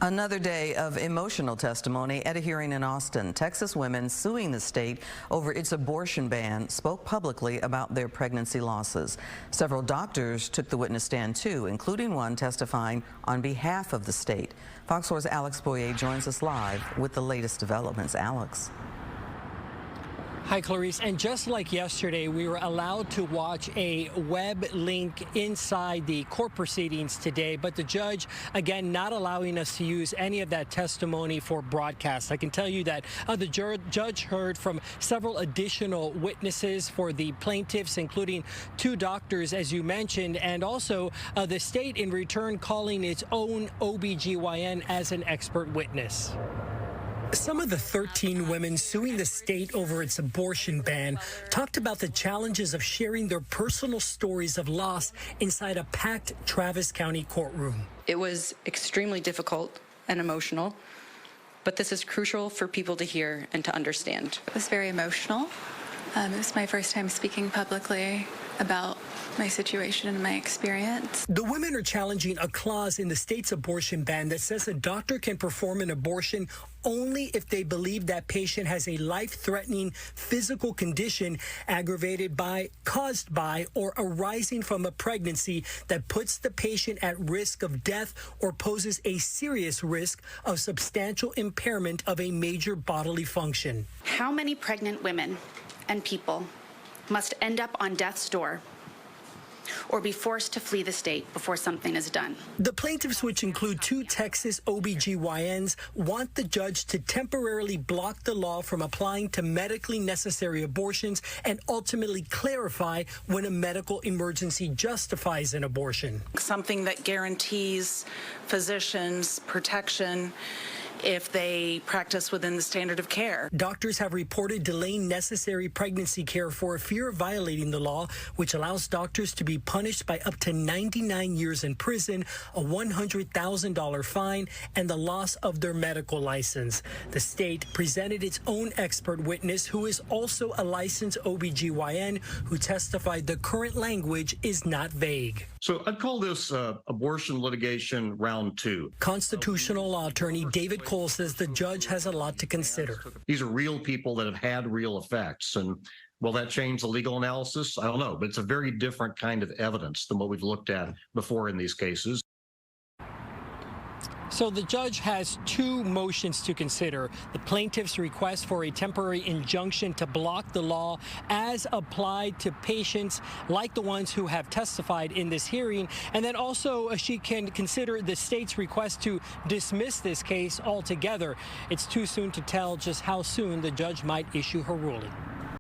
Another day of emotional testimony at a hearing in Austin. Texas women suing the state over its abortion ban spoke publicly about their pregnancy losses. Several doctors took the witness stand too, including one testifying on behalf of the state. Fox 4's Alex Boyer joins us live with the latest developments. Alex. Hi, Clarice. And just like yesterday, we were allowed to watch a web link inside the court proceedings today, but the judge, again, not allowing us to use any of that testimony for broadcast. I can tell you that the judge heard from several additional witnesses for the plaintiffs, including 2 doctors, as you mentioned, and also the state in return calling its own OBGYN as an expert witness. Some of the 13 women suing the state over its abortion ban talked about the challenges of sharing their personal stories of loss inside a packed Travis County courtroom. It was extremely difficult and emotional, but this is crucial for people to hear and to understand. It was very emotional. It was my first time speaking publicly about my situation and my experience. The women are challenging a clause in the state's abortion ban that says a doctor can perform an abortion only if they believe that patient has a life-threatening physical condition aggravated by, caused by, or arising from a pregnancy that puts the patient at risk of death or poses a serious risk of substantial impairment of a major bodily function. How many pregnant women and people must end up on death's door or be forced to flee the state before something is done? The plaintiffs, which include 2 Texas OBGYNs, want the judge to temporarily block the law from applying to medically necessary abortions and ultimately clarify when a medical emergency justifies an abortion. Something that guarantees physicians protection if they practice within the standard of care. Doctors have reported delaying necessary pregnancy care for a fear of violating the law, which allows doctors to be punished by up to 99 years in prison, a $100,000 fine, and the loss of their medical license. The state presented its own expert witness, who is also a licensed OBGYN, who testified the current language is not vague. So I'd call this abortion litigation round 2. Constitutional law attorney David Cole says the judge has a lot to consider. These are real people that have had real effects. And will that change the legal analysis? I don't know, but it's a very different kind of evidence than what we've looked at before in these cases. So the judge has 2 motions to consider. The plaintiff's request for a temporary injunction to block the law as applied to patients like the ones who have testified in this hearing. And then also she can consider the state's request to dismiss this case altogether. It's too soon to tell just how soon the judge might issue her ruling.